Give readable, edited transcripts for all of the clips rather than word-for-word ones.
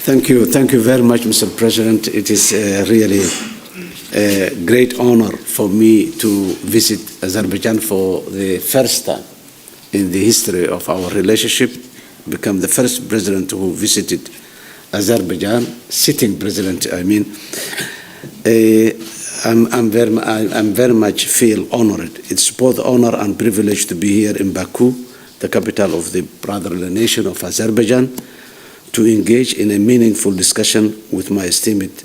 Thank you very much, Mr. President. It is really a great honor for me to visit Azerbaijan for the first time in the history of our relationship, become the first president who visited Azerbaijan, sitting president, I mean. I'm very much feel honored. It's both honor and privilege to be here in Baku, the capital of the brotherly nation of Azerbaijan, to engage in a meaningful discussion with my esteemed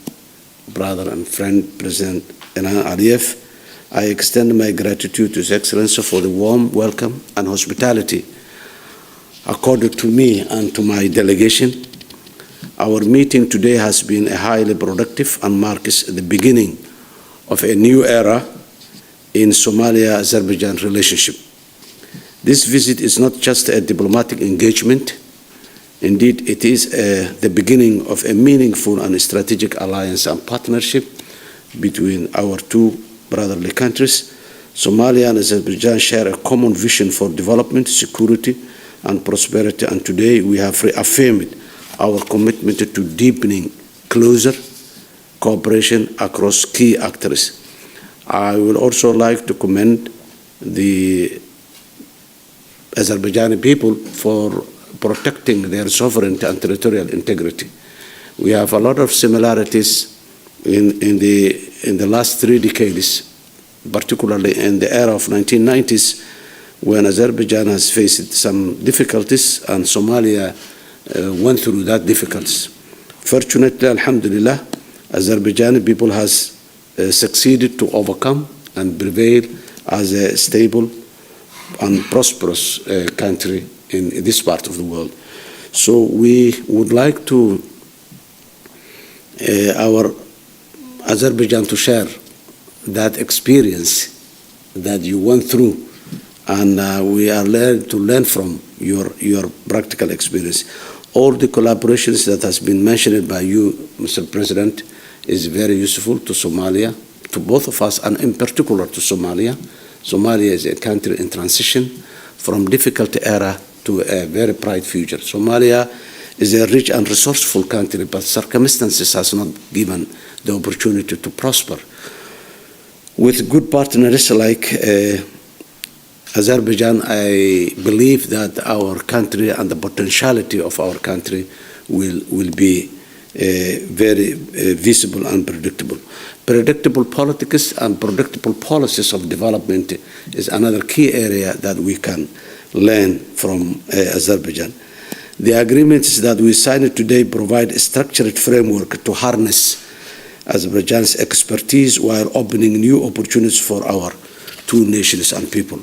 brother and friend, President Ilham Aliyev. I extend my gratitude to His Excellency for the warm welcome and hospitality accorded to me and to my delegation. Our meeting today has been highly productive and marks the beginning of a new era in Somalia-Azerbaijan relationship. This visit is not just a diplomatic engagement. Indeed, it is the beginning of a meaningful and strategic alliance and partnership between our two brotherly countries. Somalia and Azerbaijan share a common vision for development, security, and prosperity, and today we have reaffirmed our commitment to deepening closer cooperation across key actors. I would also like to commend the Azerbaijani people for protecting their sovereignty and territorial integrity. We have a lot of similarities in the last 3 decades, particularly in the era of 1990s, when Azerbaijan has faced some difficulties and Somalia went through that difficulties. Fortunately, alhamdulillah, Azerbaijani people has succeeded to overcome and prevail as a stable and prosperous country in this part of the world. So we would like to our Azerbaijan to share that experience that you went through, and we are to learn from your practical experience. All the collaborations that has been mentioned by you, Mr. President, is very useful to Somalia, to both of us, and in particular to Somalia. Somalia is a country in transition from difficult era to a very bright future. Somalia is a rich and resourceful country, but circumstances has not given the opportunity to prosper. With good partners like Azerbaijan, I believe that our country and the potentiality of our country will be very visible and predictable. Predictable politics and predictable policies of development is another key area that we can learn from Azerbaijan. The agreements that we signed today provide a structured framework to harness Azerbaijan's expertise while opening new opportunities for our two nations and people.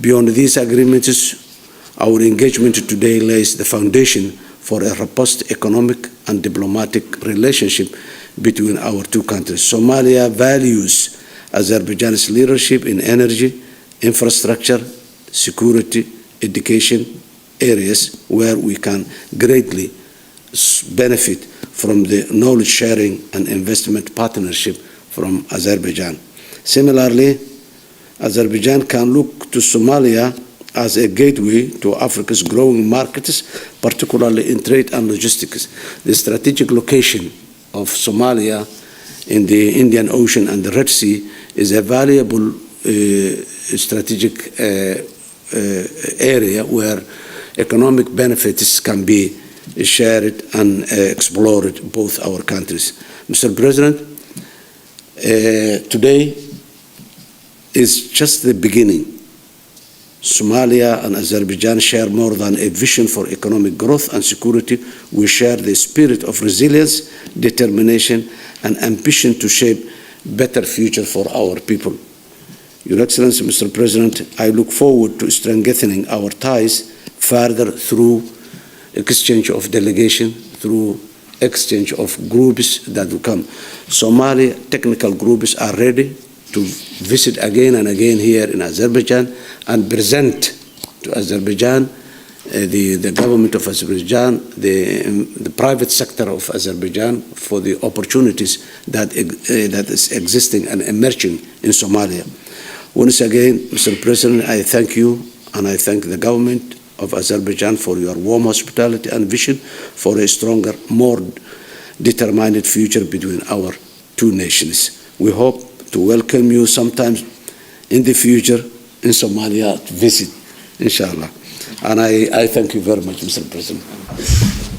Beyond these agreements, our engagement today lays the foundation for a robust economic and diplomatic relationship between our two countries. Somalia values Azerbaijan's leadership in energy, infrastructure, security, education areas where we can greatly benefit from the knowledge sharing and investment partnership from Azerbaijan. Similarly, Azerbaijan can look to Somalia as a gateway to Africa's growing markets, particularly in trade and logistics. The strategic location of Somalia in the Indian Ocean and the Red Sea is a valuable strategic area where economic benefits can be shared and explored both our countries. Mr. President, today is just the beginning. Somalia and Azerbaijan share more than a vision for economic growth and security. We share the spirit of resilience, determination, and ambition to shape better future for our people. Your Excellency, Mr. President, I look forward to strengthening our ties further through exchange of delegation, through exchange of groups that will come. Somali technical groups are ready to visit again and again here in Azerbaijan and present to Azerbaijan, the government of Azerbaijan, the private sector of Azerbaijan for the opportunities that is existing and emerging in Somalia. Once again, Mr. President, I thank you and I thank the government of Azerbaijan, for your warm hospitality and vision for a stronger, more determined future between our two nations. We hope to welcome you sometimes in the future in Somalia to visit, inshallah. And I thank you very much, Mr. President.